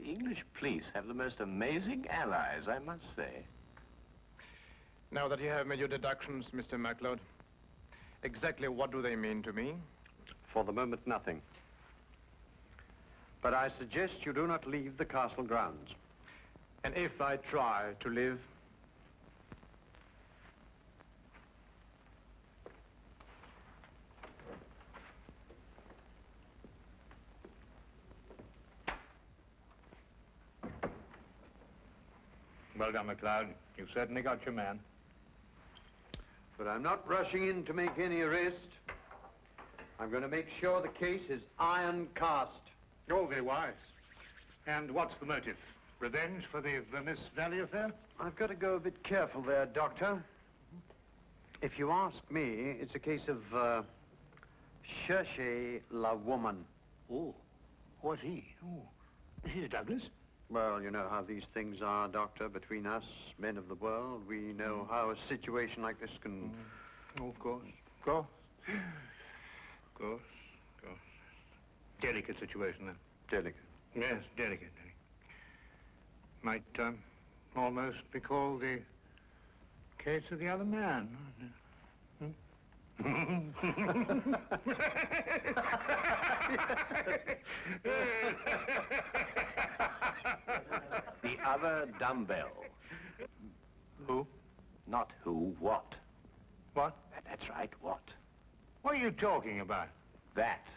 The English police have the most amazing allies, I must say. Now that you have made your deductions, Mr. MacLeod, exactly what do they mean to me? For the moment, nothing. But I suggest you do not leave the castle grounds. And if I try to live? Well done, MacLeod. You've certainly got your man. But I'm not rushing in to make any arrest. I'm going to make sure the case is iron cast. Oh, very wise. And what's the motive? Revenge for the Vermis Valley affair? I've got to go a bit careful there, Doctor. If you ask me, it's a case of, cherchez la woman. Oh, what's he? Oh, Mrs. Douglas? Well, you know how these things are, Doctor, between us, men of the world. We know how a situation like this can... Oh, of course. Of course. Of course. Of course. Delicate situation, then. Delicate. Yes, delicate. Might almost be called the case of the other man. The other dumbbell. Who? Not who, what. What? That's right, what. What are you talking about? That.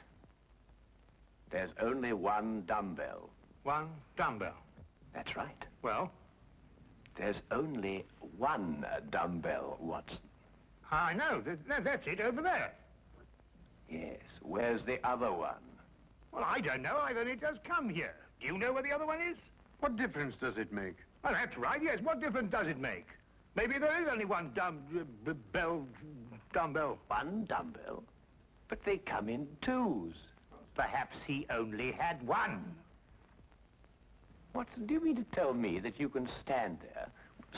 There's only one dumbbell. One dumbbell. That's right. Well? There's only one dumbbell, Watson. I know. That's it over there. Yes, where's the other one? Well, I don't know. I've only just come here. Do you know where the other one is? What difference does it make? Well, that's right, yes. What difference does it make? Maybe there is only one dumbbell. One dumbbell? But they come in twos. Perhaps he only had one. Watson, do you mean to tell me that you can stand there,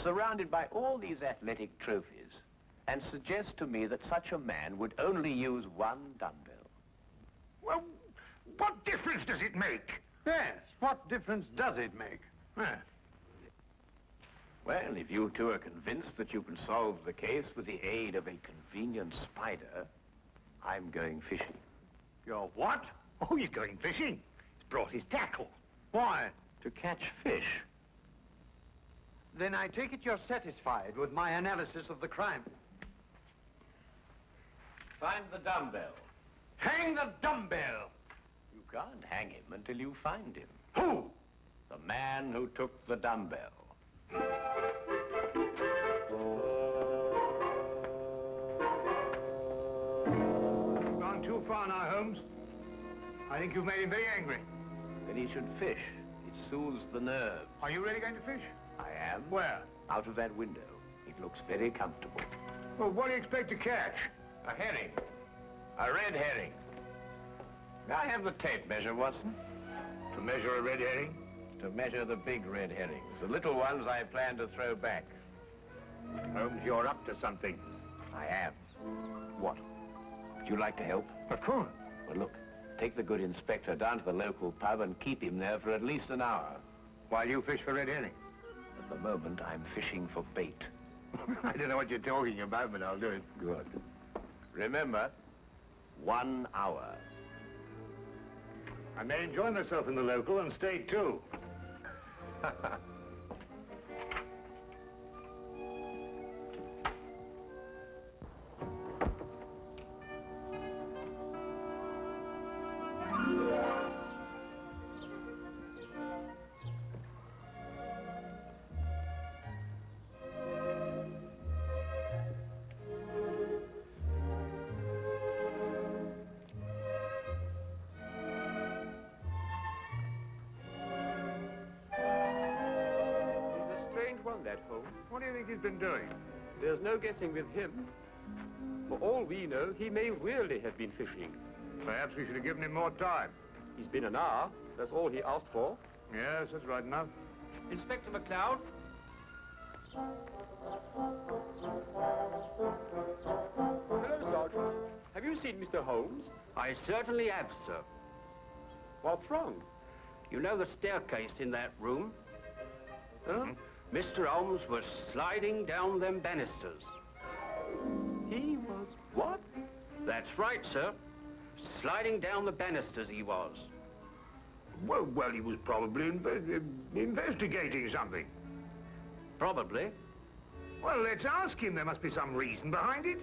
surrounded by all these athletic trophies, and suggest to me that such a man would only use one dumbbell? Well, what difference does it make? Yes, what difference does it make? Well, if you two are convinced that you can solve the case with the aid of a convenient spider, I'm going fishing. You're what? Oh, he's going fishing. He's brought his tackle. Why? To catch fish. Then I take it you're satisfied with my analysis of the crime. Find the dumbbell. Hang the dumbbell! You can't hang him until you find him. Who? The man who took the dumbbell. Gone too far now, Holmes. I think you've made him very angry. Then he should fish. It soothes the nerves. Are you really going to fish? I am. Where? Out of that window. It looks very comfortable. Well, what do you expect to catch? A herring. A red herring. May I have the tape measure, Watson? To measure a red herring? To measure the big red herrings. The little ones I plan to throw back. Holmes, you're up to something. I am. What? Would you like to help? Of course. Well, look. Take the good inspector down to the local pub and keep him there for at least an hour. While you fish for red herring? At the moment, I'm fishing for bait. I don't know what you're talking about, but I'll do it. Good. Remember, 1 hour. I may enjoy myself in the local and stay too. That Holmes. What do you think he's been doing? There's no guessing with him. For all we know, he may really have been fishing. Perhaps we should have given him more time. He's been an hour. That's all he asked for. Yes, that's right enough. Inspector MacLeod? Hello, Sergeant. Have you seen Mr. Holmes? I certainly have, sir. What's wrong? You know the staircase in that room? Huh? Mr. Holmes was sliding down them banisters. He was what? That's right, sir. Sliding down the banisters he was. Well, he was probably investigating something. Probably. Well, let's ask him. There must be some reason behind it.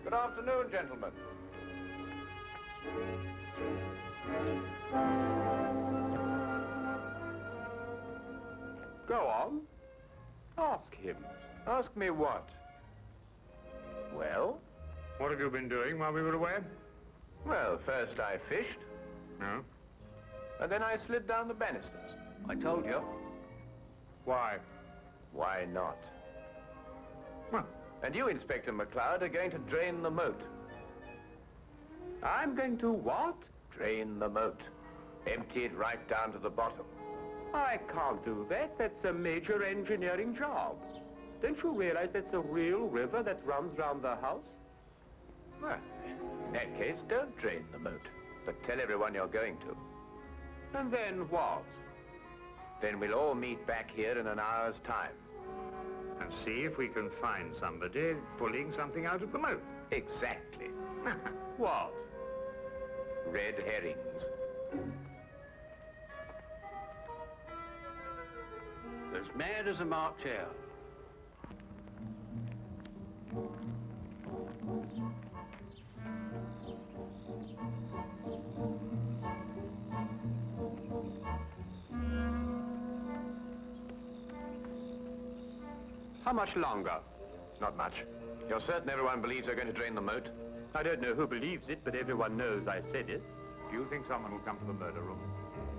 Good afternoon, gentlemen. Go on. Ask him. Ask me what? Well? What have you been doing while we were away? Well, first I fished, No. and then I slid down the banisters. I told you. Why? Why not? Well, And you, Inspector McLeod, are going to drain the moat. I'm going to what? Drain the moat. Empty it right down to the bottom. I can't do that. That's a major engineering job. Don't you realize that's a real river that runs round the house? Well, in that case, don't drain the moat, but tell everyone you're going to. And then what? Then we'll all meet back here in an hour's time. and see if we can find somebody pulling something out of the moat. Exactly. What? Red herrings. As mad as a March hare. How much longer? Not much. You're certain everyone believes they're going to drain the moat? I don't know who believes it, but everyone knows I said it. Do you think someone will come to the murder room?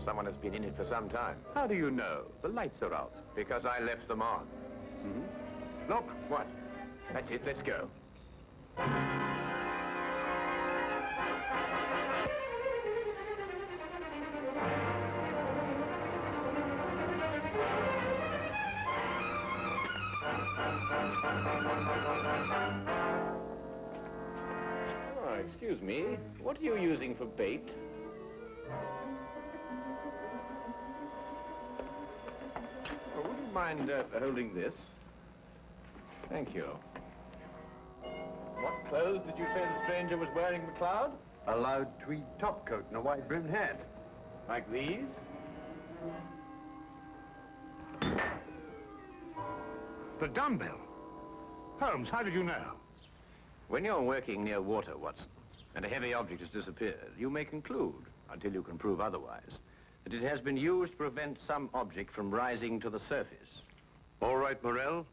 Someone has been in it for some time. How do you know? The lights are out. Because I left them on. Look, What? That's it, let's go. Oh, excuse me. What are you using for bait? Oh, would you mind holding this? Thank you. What clothes did you say the stranger was wearing, McLeod? A loud tweed topcoat and a wide-brimmed hat. Like these? The dumbbell. Holmes, how did you know? When you're working near water, Watson, and a heavy object has disappeared, you may conclude, until you can prove otherwise, that it has been used to prevent some object from rising to the surface. All right, Morrell.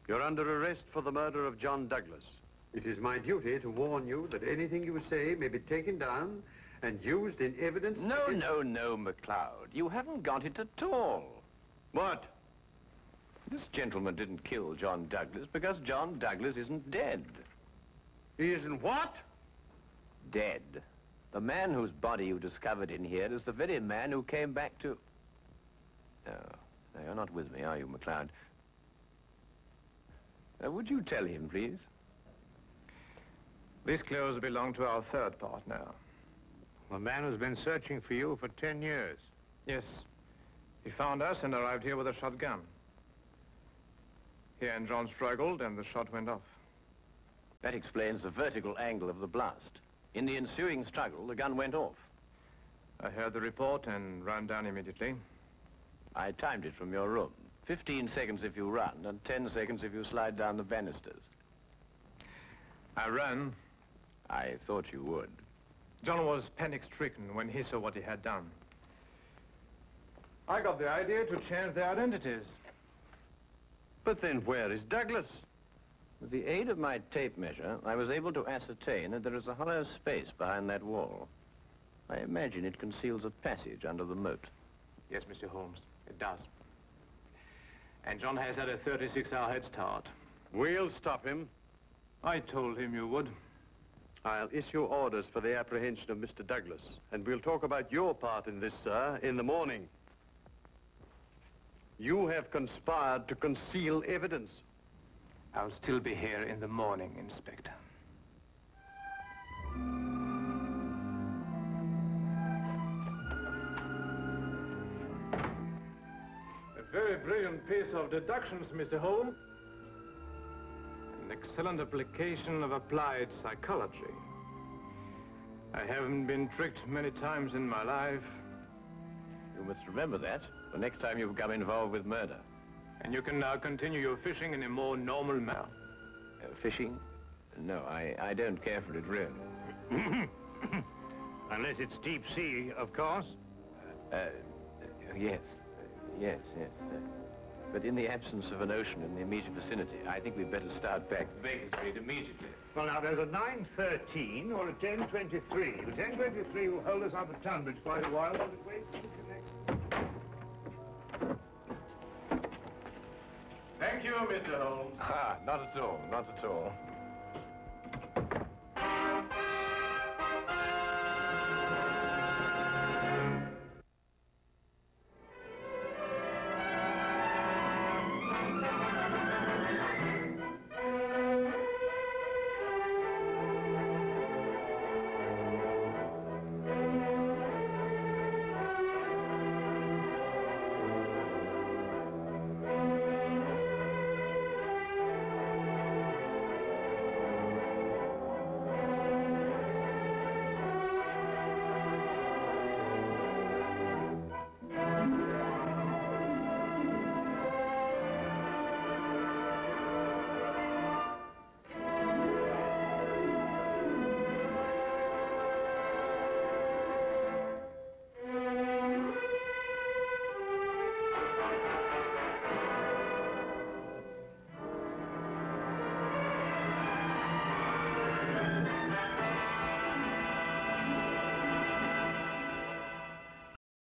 You're under arrest for the murder of John Douglas. It is my duty to warn you that anything you say may be taken down and used in evidence... No, McLeod. You haven't got it at all. What? This gentleman didn't kill John Douglas because John Douglas isn't dead. He isn't what? Dead. The man whose body you discovered in here is the very man who came back to... No, you're not with me, are you, McLeod? Would you tell him, please? These clothes belong to our third partner. A man who's been searching for you for 10 years. Yes. He found us and arrived here with a shotgun. He and John struggled and the shot went off. That explains the vertical angle of the blast. In the ensuing struggle, the gun went off. I heard the report and ran down immediately. I timed it from your room. 15 seconds if you run and 10 seconds if you slide down the banisters. I ran. I thought you would. John was panic-stricken when he saw what he had done. I got the idea to change their identities. But then where is Douglas? With the aid of my tape measure, I was able to ascertain that there is a hollow space behind that wall. I imagine it conceals a passage under the moat. Yes, Mr. Holmes, it does. And John has had a 36-hour head start. We'll stop him. I told him you would. I'll issue orders for the apprehension of Mr. Douglas, and we'll talk about your part in this, sir, in the morning. You have conspired to conceal evidence. I'll still be here in the morning, Inspector. brilliant piece of deductions, Mr. Holmes. An excellent application of applied psychology. I haven't been tricked many times in my life. You must remember that the next time you become involved with murder. And you can now continue your fishing in a more normal manner. Fishing? No, I don't care for it, really. Unless it's deep sea, of course. Yes. But in the absence of an ocean in the immediate vicinity, I think we'd better start back to Baker Street immediately. Well, now, there's a 9:13 or a 10:23. The 10:23 will hold us up at Tunbridge quite a while. Thank you, Mr. Holmes. Ah, not at all, not at all.